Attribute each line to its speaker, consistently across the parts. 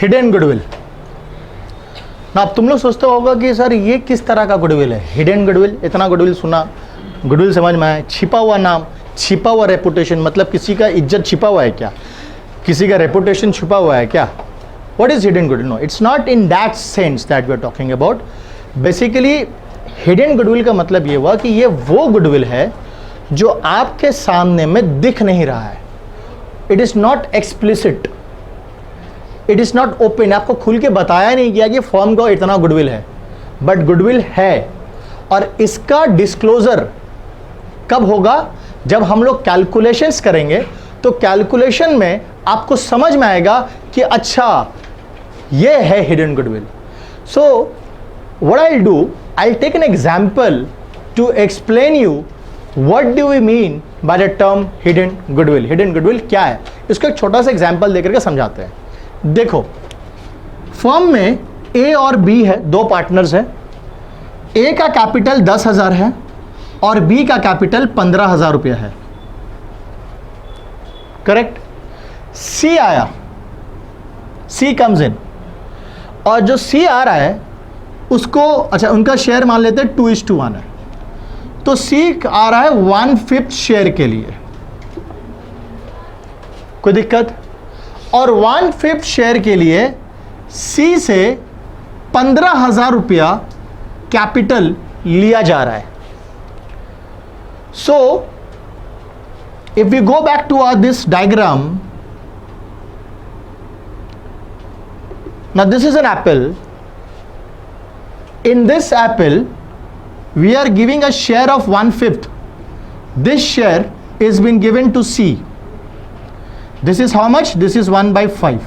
Speaker 1: Hidden goodwill. ना अब तुम लोग सोचते होगा कि सर ये किस तरह का गुडविल है, हिडन गुडविल। इतना गुडविल सुना, गुडविल समझ में आया, छिपा हुआ नाम, छिपा हुआ रेपुटेशन, मतलब किसी का इज्जत छिपा हुआ है क्या, किसी का रेपुटेशन छुपा हुआ है क्या? What is hidden goodwill? No, it's not in that sense that we are talking about. Basically hidden goodwill का मतलब ये हुआ कि ये वो गुडविल है जो आपके सामने में दिख नहीं रहा है। It is not explicit, it is not open, आपको खुल के बताया नहीं गया कि फर्म का इतना गुडविल है, बट गुडविल है। और इसका डिस्क्लोजर कब होगा? जब हम लोग कैलकुलेशंस करेंगे, तो कैलकुलेशन में आपको समझ में आएगा कि अच्छा ये है hidden goodwill. So what I will do, I will take an example to explain you what do we mean by the term hidden goodwill. Hidden goodwill क्या है, इसको एक छोटा सा एग्जांपल देकर के समझाते हैं। देखो, फर्म में ए और बी है, दो पार्टनर्स हैं। ए का कैपिटल 10,000 है और बी का कैपिटल 15,000 रुपया है, करेक्ट। सी आया, सी कम्स इन, और जो सी आ रहा है उसको, अच्छा उनका शेयर मान लेते हैं 2:1 है, तो सी आ रहा है 1/5 शेयर के लिए, कोई दिक्कत? और 1/5 शेयर के लिए सी से 15,000 रुपया कैपिटल लिया जा रहा है। So if we go back to this diagram, now this is an apple. In this apple we are giving a share of 1/5. This share is been given to C. This is how much? This is 1/5.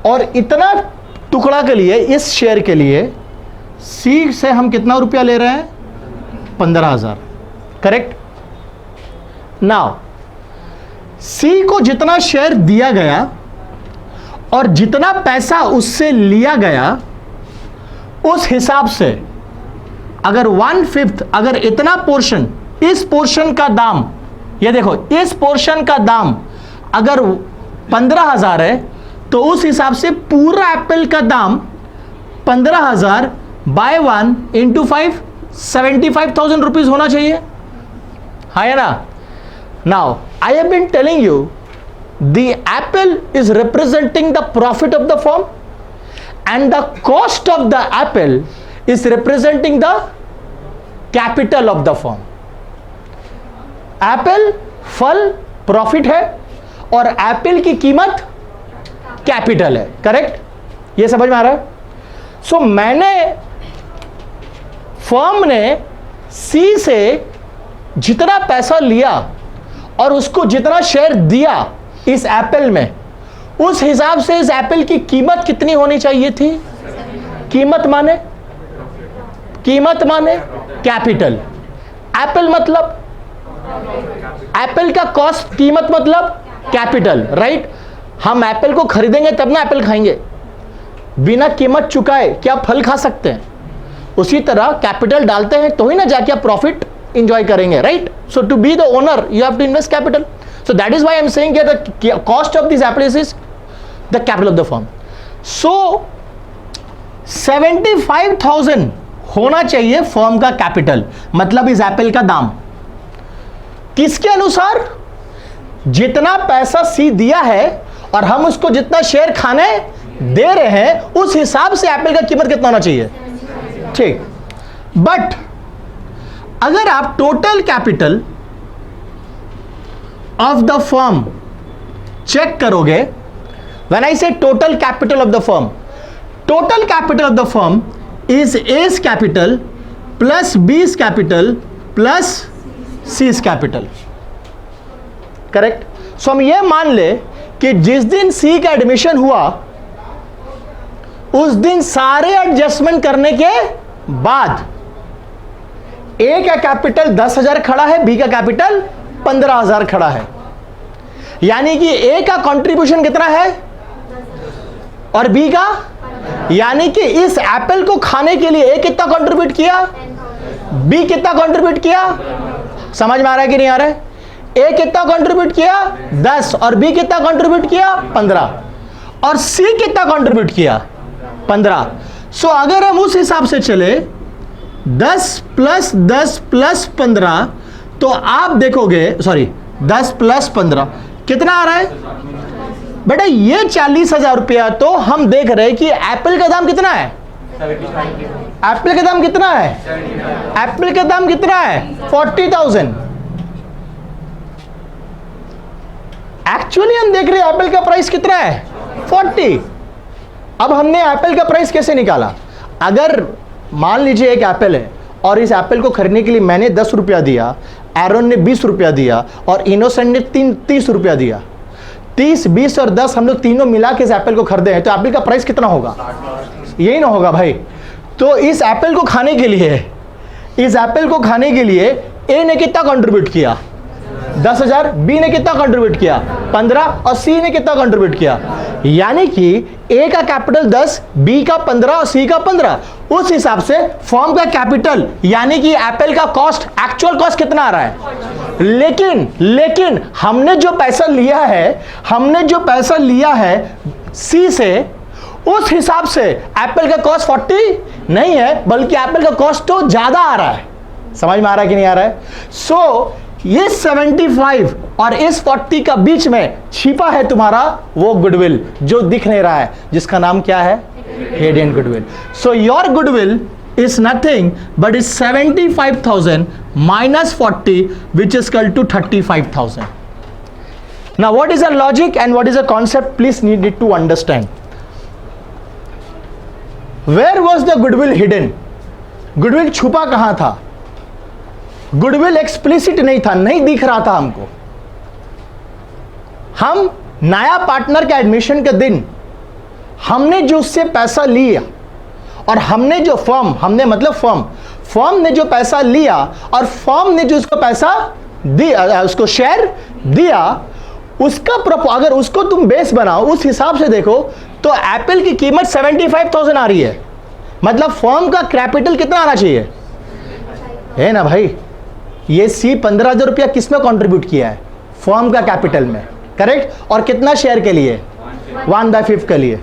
Speaker 1: और इतना टुकड़ा के लिए, इस share के लिए C से हम कितना रुपया ले रहे हैं? 15,000, करेक्ट। नाउ C को जितना शेयर दिया गया और जितना पैसा उससे लिया गया, उस हिसाब से अगर 1/5, अगर इतना पोर्शन, इस पोर्शन का दाम, ये देखो इस पोर्शन का दाम अगर 15,000 है, तो उस हिसाब से पूरा एप्पल का दाम 15,000 बाय 1 इंटू 5, 75,000 रुपीज होना चाहिए, है ना? Now I have been telling you the apple is representing the profit of the firm and the cost of the apple is representing the capital of the firm. Apple फल profit है और Apple की कीमत capital है, correct? ये समझ में आ रहा है? सो मैंने, फर्म ने सी से जितना पैसा लिया और उसको जितना शेयर दिया इस एप्पल में, उस हिसाब से इस एप्पल की कीमत कितनी होनी चाहिए थी? कीमत माने कैपिटल। एप्पल मतलब एप्पल का कॉस्ट, कीमत मतलब कैपिटल, राइट? हम एप्पल को खरीदेंगे तब ना एप्पल खाएंगे, बिना कीमत चुकाए क्या फल खा सकते हैं? उसी तरह कैपिटल डालते हैं तो ही ना जाके आप प्रॉफिट इंजॉय करेंगे, right? So to be the owner you have to invest capital. So that is why I am saying that the cost of this apple is the capital of the firm. So 75,000 होना चाहिए firm का capital, मतलब इस Apple का दाम. किसके अनुसार? जितना पैसा सी दिया है और हम उसको जितना शेयर खाने दे रहे हैं, उस हिसाब से एप्पल का कीमत कितना होना चाहिए. ठीक. बट अगर आप total capital of the firm check करोगे, when I say total capital of the firm, total capital of the firm is A's capital plus B's capital plus C's capital. Correct. So हम ये मान ले कि जिस दिन सी का एडमिशन हुआ उस दिन सारे एडजस्टमेंट करने के बाद ए का कैपिटल 10,000 खड़ा है, बी का कैपिटल 15,000 खड़ा है. यानी कि ए का कंट्रीब्यूशन कितना है और बी का, यानी कि इस एप्पल को खाने के लिए ए कितना कंट्रीब्यूट किया, बी कितना कंट्रीब्यूट किया. समझ में आ रहा है कि नहीं आ रहा है? ए कितना कंट्रीब्यूट किया 10 और बी कितना कंट्रीब्यूट किया 15. और सी कितना कंट्रीब्यूट किया? 15। सो अगर हम उस हिसाब से चले 10 प्लस 10 प्लस 15, तो आप देखोगे, सॉरी 10 प्लस 15 कितना आ रहा है बेटा? ये 40,000 रुपया। तो हम देख रहे हैं कि एप्पल का दाम कितना है? एप्पल का दाम कितना है? एप्पल का दाम कितना है? 40,000। एक्चुअली हम देख रहे हैं एप्पल का प्राइस कितना है? 40। अब हमने एप्पल का प्राइस कैसे निकाला? अगर मान लीजिए एक एप्पल है और इस एप्पल को खरीदने के लिए मैंने 10 रुपया दिया, एरोन ने 20 रुपया दिया और इनोसेंट ने 30 रुपया दिया। 30, 20 और 10 हम लोग तीनों मिला के इस एप्पल को खरीदे हैं, तो एप्पल का प्राइस कितना होगा? यही ना होगा भाई। तो इस एप्पल को खाने के लिए, इस एप्पल को खाने के लिए ए ने कितना कंट्रीब्यूट किया? 10,000। बी ने कितना कंट्रीब्यूट किया? 15। और सी ने कितना कंट्रीब्यूट किया? यानी कि ए का कैपिटल 10, बी का 15 और सी का 15। उस हिसाब से फर्म का कैपिटल यानी कि एप्पल का कॉस्ट, एक्चुअल कॉस्ट कितना आ रहा है? लेकिन हमने जो पैसा लिया है सी से, उस हिसाब से एप्पल का कॉस्ट 40 नहीं है, बल्कि एप्पल का कॉस्ट तो ज्यादा आ रहा है। समझ में आ रहा है कि नहीं आ रहा है? सो ये 75 और इस 40 का बीच में छिपा है तुम्हारा वो गुडविल जो दिख नहीं रहा है, जिसका नाम क्या है? Hidden goodwill. So your goodwill is nothing but is 75,000 minus 40, which is equal to 35,000. Now what is the logic and what is the concept? Please need to understand. Where was the goodwill hidden? Goodwill छुपा कहां था? Goodwill explicit नहीं था, नहीं दिख रहा था हमको। हम नया पार्टनर के एडमिशन के दिन हमने जो उससे पैसा लिया और हमने जो फर्म ने जो पैसा लिया और फर्म ने जो उसको पैसा दिया, उसको शेयर दिया, उसका अगर उसको तुम बेस बनाओ, उस हिसाब से देखो तो एप्पल की कीमत 75,000 आ रही है। मतलब फर्म का कैपिटल कितना आना चाहिए? है ना भाई? ये सी 15,000 रुपया किसमें कंट्रीब्यूट किया है? फर्म का कैपिटल में, करेक्ट। और कितना शेयर के लिए? 1/5 के लिए।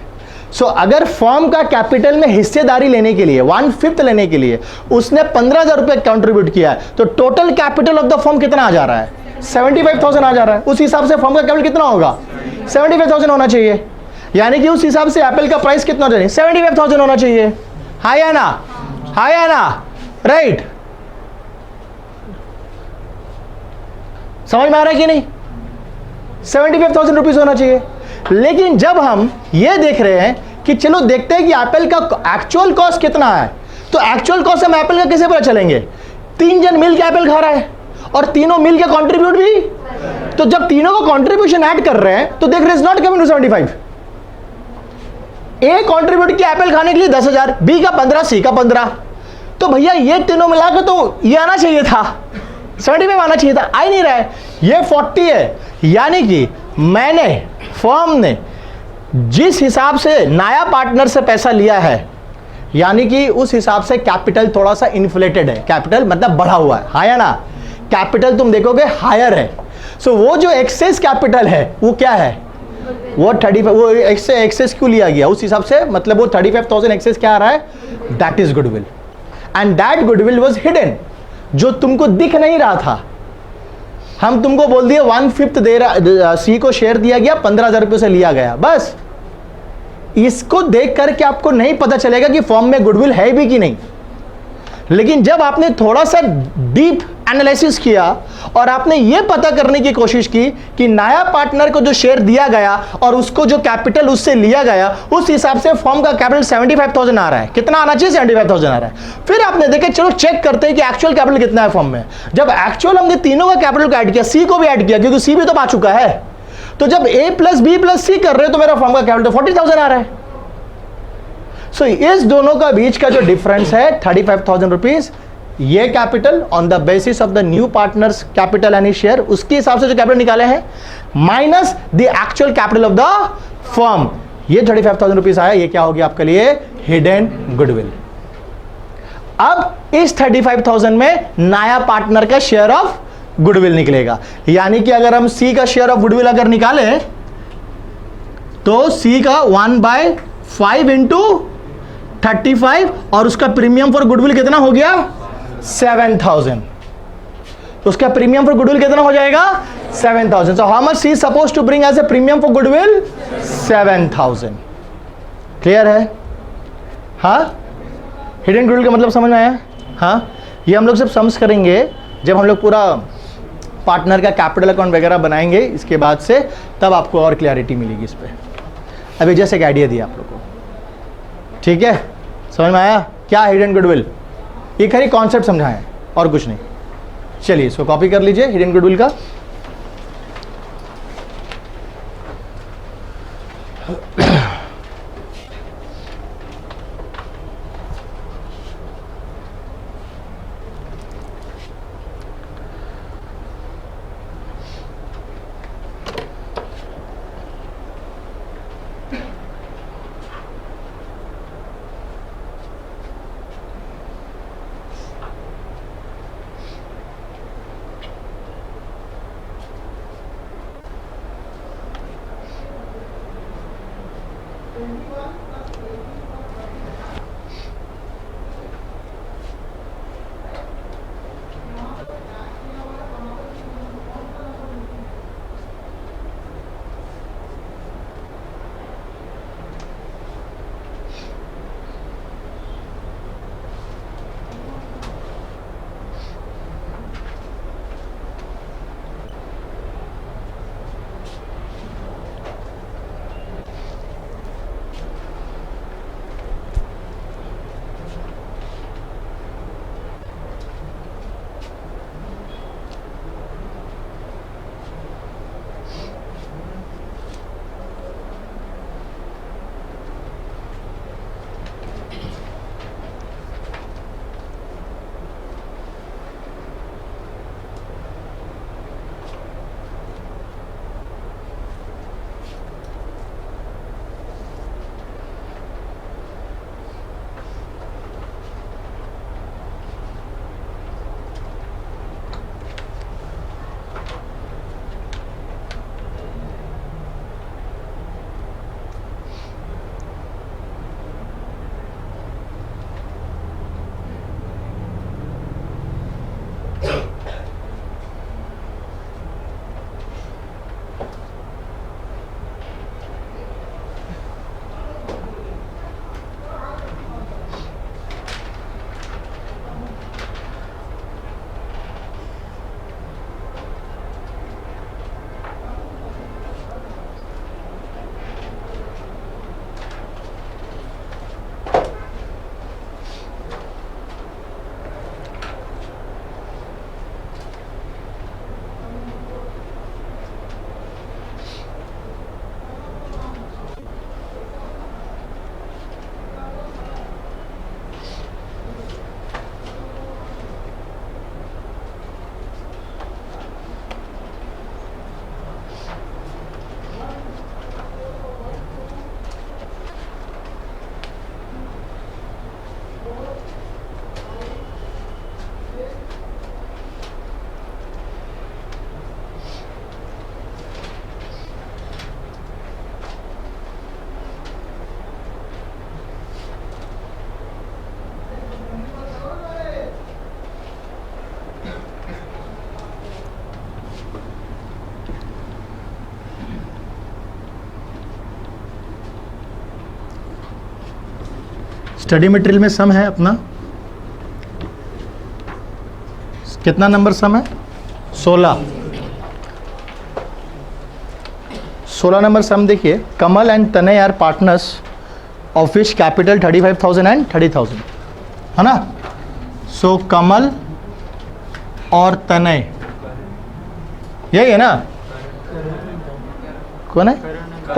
Speaker 1: सो अगर फर्म का कैपिटल में हिस्सेदारी लेने के लिए 1/5 लेने के लिए उसने 15,000 रुपये कंट्रीब्यूट किया है, तो total capital of the firm कितना आ जा रहा है? 75,000 आ जा रहा है। उस हिसाब से फर्म का कैपिटल कितना होगा? 75,000 होना चाहिए। यानी कि उस हिसाब से एप्पल का प्राइस कितना होना चाहिए? 75,000 होना चाहिए। हाँ या ना? हाँ या ना? राइट। समझ में आ रहा है कि नहीं? 75,000 रुपीज होना चाहिए। लेकिन जब हम ये देख रहे हैं कि चलो देखते हैं कि एप्पल का एक्चुअल कॉस्ट कितना है, तो एक्चुअल कॉस्ट हम एप्पल का कैसे पता चलेंगे? 3 जन मिल के एप्पल खा रहा है और तीनों मिल के कंट्रीब्यूट भी, तो जब तीनों को कंट्रीब्यूशन ऐड कर रहे हैं तो देख रहे हैं is not coming to 75। A contribute किया एप्पल खाने के लिए 10,000, बी का 15, सी का 15, तो भैया ये तीनों मिलाकर तो ये आना चाहिए था, 75 आना चाहिए था, आ ही नहीं रहा है। ये 40 है। यानी कि फर्म ने जिस हिसाब से नया पार्टनर से पैसा लिया है, यानी कि उस हिसाब से कैपिटल थोड़ा सा इन्फ्लेटेड है। कैपिटल मतलब बढ़ा हुआ है, हाँ या ना? कैपिटल तुम देखोगे हायर है। सो वो जो एक्सेस कैपिटल है वो क्या है? वो 35, वो एक्सेस क्यों लिया गया? उस हिसाब से मतलब वो 35,000 एक्सेस क्या आ रहा है? That is goodwill. And that goodwill was hidden, जो तुमको दिख नहीं रहा था। हम तुमको बोल दिए 1/5 दे रहा, सी को शेयर दिया गया, 15,000 रुपये से लिया गया, बस। इसको देख करके आपको नहीं पता चलेगा कि फर्म में गुडविल है भी कि नहीं। लेकिन जब आपने थोड़ा सा डीप एनालिसिस किया और आपने यह पता करने की कोशिश की कि नया पार्टनर को जो शेयर दिया गया और उसको जो कैपिटल उससे लिया गया, उस हिसाब से फर्म का कैपिटल 75,000 आ रहा है। कितना आना चाहिए? 75,000 आ रहा है। फिर आपने देखा चलो चेक करते हैं कि एक्चुअल कैपिटल कितना है फर्म में। जब एक्चुअल हमने तीनों का कैपिटल को ऐड किया, सी को भी ऐड किया क्योंकि सी भी तो आ चुका है, तो जब ए प्लस बी प्लस सी कर रहे हो तो मेरा फर्म का कैपिटल 40,000 आ रहा है। सो इस दोनों का बीच का जो डिफरेंस है 35,000 रुपीज, ये capital on the basis of the new partners capital and share, उसके हिसाब से जो कैपिटल निकाले हैं, minus the actual capital of the firm, ये 35,000 रुपीज आया। ये क्या हो गया आपके लिए? Hidden goodwill. अब इस 35,000 में नया पार्टनर का शेयर ऑफ गुडविल निकलेगा। यानी कि अगर हम सी का शेयर ऑफ गुडविल अगर निकालें तो सी का 1/5 इंटू 35 और उसका प्रीमियम फॉर गुडविल कितना हो गया 7000. तो उसका प्रीमियम फॉर गुडविल कितना हो जाएगा 7000. So how much C suppose to bring as a premium for goodwill 7000. Clear है? हाँ, हिडन गुडविल का मतलब समझ में आया? हाँ, ये हम लोग सब सम्स करेंगे जब हम लोग पूरा पार्टनर का कैपिटल अकाउंट वगैरह बनाएंगे. इसके बाद से तब आपको और क्लैरिटी मिलेगी इस पर. अभी जैसे एक आइडिया दिया आप लोग को. ठीक है, समझ में आया क्या हिडन गुडविल? ये खाली कॉन्सेप्ट समझाएं और कुछ नहीं. चलिए इसको कॉपी कर लीजिए हिडन गुडविल का. स्टडी मटेरियल में सम है अपना, कितना नंबर सम है 16 नंबर सम. देखिए, Kamal and Tanay are partners of which capital 35,000 and 30,000 है ना. सो कमल और तनय यही है ना. कौन है?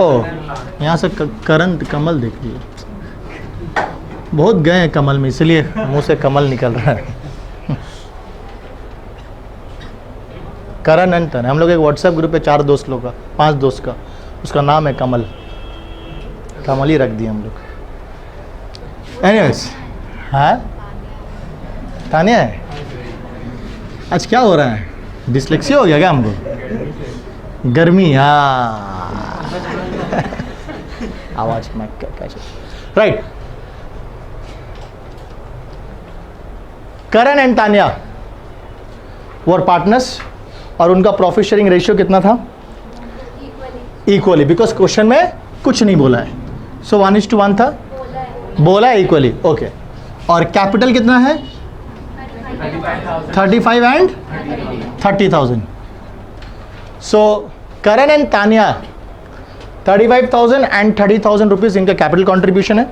Speaker 1: ओ, यहाँ से करण कमल देखिए, बहुत गए हैं कमल में इसलिए मुंह से कमल निकल रहा है. करण एंड तनय, हम लोग एक व्हाट्सएप ग्रुप है 4 दोस्त लोग का, 5 दोस्त का, उसका नाम है कमल. कमल ही रख दिए हम लोग. एनीवेज, हाँ तानिया है. आज क्या हो रहा है? डिसलेक्सिया हो गया क्या हमको? गर्मी. हाँ आवाज में कैसे, right. Karan and Tanya were partners और उनका प्रॉफिट शेयरिंग रेशियो कितना था? इक्वली, बिकॉज क्वेश्चन में कुछ नहीं बोला है। सो 1:1 था, बोला है इक्वली, ओके। और कैपिटल कितना है? 35 and 30,000। So Karan and Tanya 35,000 and 30,000 rupees इनका कैपिटल कॉन्ट्रीब्यूशन है।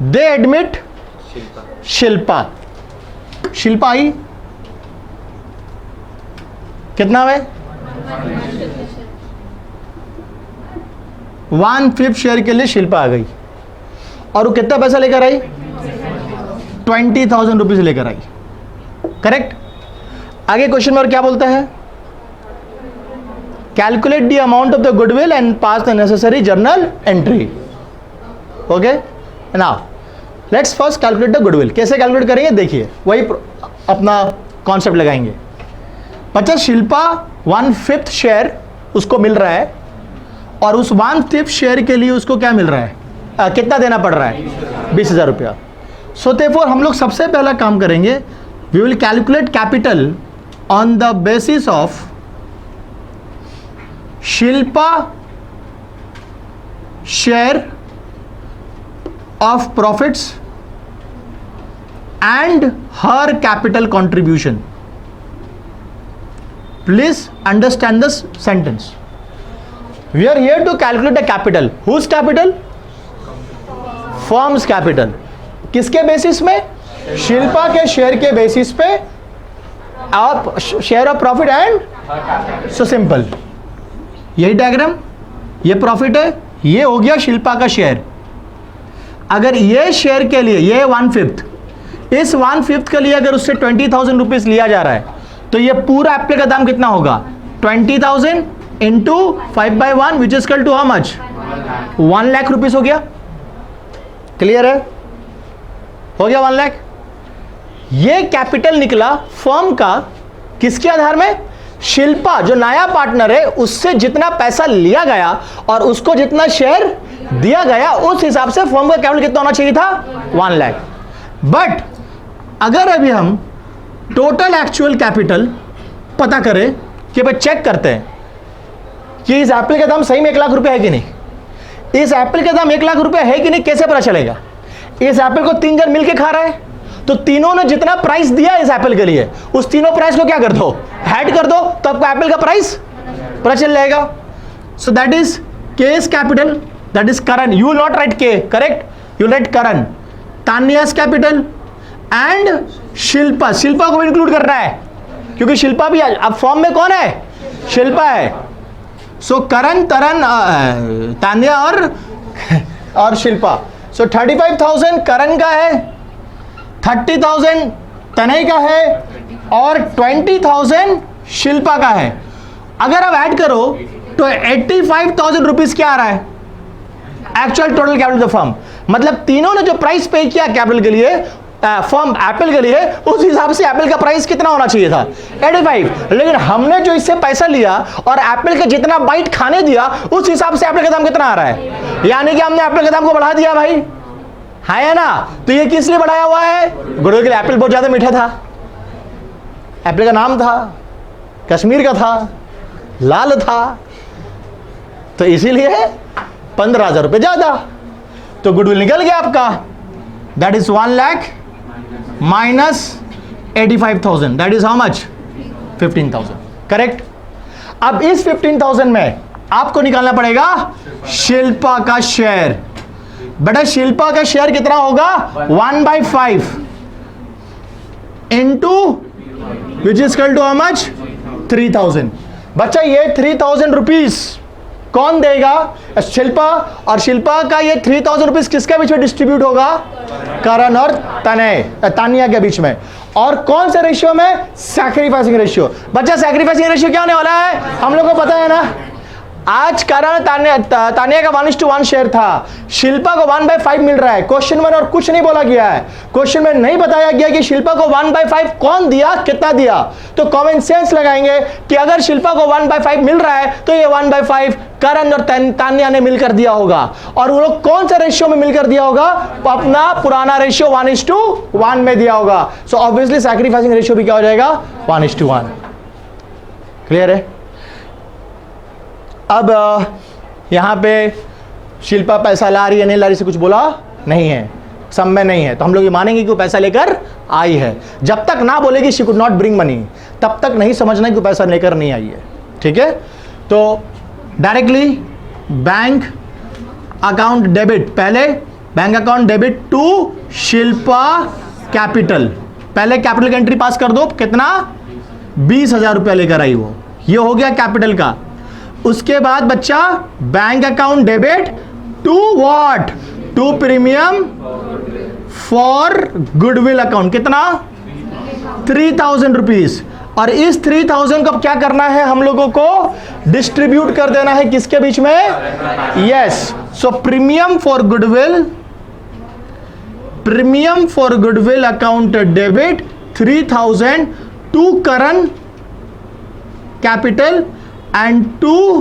Speaker 1: They admit Shilpa. शिल्पा आई कितना है? 1/5 शेयर के लिए शिल्पा आ गई और वो कितना पैसा लेकर आई? 20,000 रुपीज लेकर आई, करेक्ट। आगे क्वेश्चन में और क्या बोलता है? Calculate the amount of the goodwill and pass the necessary journal entry, okay. Now let's first calculate the goodwill. कैसे कैलकुलेट करेंगे देखिए, वही अपना कॉन्सेप्ट लगाएंगे। बच्चा शिल्पा 1/5 शेयर उसको मिल रहा है और उस 1/5 शेयर के लिए उसको क्या मिल रहा है? कितना देना पड़ रहा है? 20,000 रुपया। सो देयरफॉर हम लोग सबसे पहला काम करेंगे, we will calculate capital on the basis of Shilpa share of profits and her capital contribution. Please understand this sentence. We are here to calculate the capital. Whose capital? Firm's capital. किसके basis में? शिल्पा के share के basis पे आप share of profit and so simple. यही diagram, ये profit है, ये हो गया शिल्पा का शेयर। अगर ये शेयर के लिए ये 1/5, इस 1/5 के लिए अगर उससे 20,000 रुपीज लिया जा रहा है तो ये पूरा एप्पल का दाम कितना होगा? 20,000 into 5/1 which is equal to how much? 1 lakh rupees हो गया। क्लियर है? हो गया 1 लाख। ये कैपिटल निकला फर्म का किसके आधार में? शिल्पा जो नया पार्टनर है उससे जितना पैसा लिया गया और उसको जितना शेयर दिया गया उस हिसाब से फर्म का कैपिटल कितना होना चाहिए था? 1 लाख। बट अगर अभी हम टोटल एक्चुअल कैपिटल पता करें कि भाई चेक करते हैं कि इस एप्पल का दाम सही में 1 लाख रुपए है कि नहीं, इस एप्पल का दाम 1 लाख रुपए है कि नहीं, कैसे पता चलेगा? इस एप्पल को 3 जन मिलके खा रहा है तो तीनों ने जितना प्राइस दिया इस एप्पल के लिए उस तीनों प्राइस को क्या कर दो? ऐड कर दो, तो आपको एप्पल का प्राइस पता चल जाएगा। So that is K's capital, that is Karan. You will not write K, correct, you write Karan. Tanya's capital and Shilpa, Shilpa को भी इंक्लूड कर रहा है क्योंकि शिल्पा भी अब फॉर्म में कौन है? शिल्पा है। सो करण, तरन, तान्या और शिल्पा। सो 35,000 करण का है, 30,000 तनय का है और 20,000 शिल्पा का है। अगर आप ऐड करो तो 85,000 रुपीज क्या आ रहा है? Actual total capital of firm. मतलब तीनों ने जो प्राइस पे किया कैपिटल के लिए, फर्म एप्पल के लिए, उस हिसाब से एप्पल का प्राइस कितना होना चाहिए था? 85। लेकिन हमने जो इससे पैसा लिया और एप्पल का जितना बाइट खाने दिया उस हिसाब से एप्पल का दाम कितना आ रहा है? यानी कि हमने एप्पल के दाम को बढ़ा दिया भाई, है ना? तो ये किस लिए बढ़ाया हुआ है? गुड़ों के लिए एप्पल बहुत ज्यादा मीठा था, एप्पल का नाम था, कश्मीर का था, लाल था, तो इसीलिए 15,000 रुपए ज्यादा। तो गुडविल निकल गया आपका, that is 1 lakh minus 85,000, that is how much? 15,000, correct. अब इस 15,000 में आपको निकालना पड़ेगा शिल्पा का शेयर। बेटा शिल्पा का शेयर कितना होगा? 1/5 into which is equal to how much? 3,000। बच्चा ये 3,000 रुपीज कौन देगा? शिल्पा। और शिल्पा का ये 3,000 रुपीज किसके बीच में डिस्ट्रीब्यूट होगा? करण और तान्या के बीच में। और कौन से रेशियो में? Sacrificing ratio. बच्चा सैक्रिफाइसिंग रेशियो क्या होने वाला है? हम लोग को पता है ना, आज करण तानिया का 1:1 शेयर था, शिल्पा को 1/5 मिल रहा है। क्वेश्चन में और कुछ नहीं बोला गया है, क्वेश्चन में नहीं बताया गया कि शिल्पा को 1/5 कौन दिया, कितना दिया। तो कॉमन सेंस लगाएंगे कि अगर शिल्पा को 1/5 मिल रहा है तो ये 1/5 करण और तानिया ने मिलकर दिया होगा। और वो लोग कौन सा रेशियो में मिलकर दिया होगा, तो अपना पुराना रेशियो 1:1 में दिया होगा। सो ऑब्वियसली सैक्रिफाइसिंग रेशियो भी क्या हो जाएगा, 1:1। क्लियर है। अब यहां पे शिल्पा पैसा ला रही है नहीं ला रही से कुछ बोला नहीं है, सब में नहीं है, तो हम लोग ये मानेंगे कि वो पैसा लेकर आई है। जब तक ना बोलेगी she could not bring money, तब तक नहीं समझना कि वो पैसा लेकर नहीं आई है। ठीक है, तो डायरेक्टली बैंक अकाउंट डेबिट, पहले bank account debit to Shilpa capital, पहले कैपिटल की एंट्री पास कर दो, कितना 20,000 रुपया लेकर आई वो, ये हो गया कैपिटल का। उसके बाद बच्चा bank account debit to what, to premium for goodwill account, कितना 3,000 रुपीज। और इस 3,000 को क्या करना है, हम लोगों को डिस्ट्रीब्यूट कर देना है किसके बीच में, yes. So premium for goodwill account debit 3,000 to Karan capital and to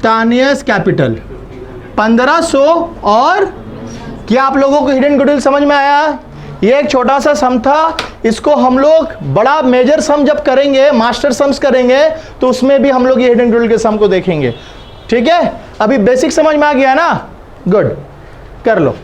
Speaker 1: Tanya's capital 1500। और क्या आप लोगों को हिडन गुडविल समझ में आया? ये एक छोटा सा सम था, इसको हम लोग बड़ा मेजर सम जब करेंगे, मास्टर सम्स करेंगे, तो उसमें भी हम लोग ये हिडन गुडविल के सम को देखेंगे। ठीक है, अभी बेसिक समझ में आ गया ना, गुड, कर लो।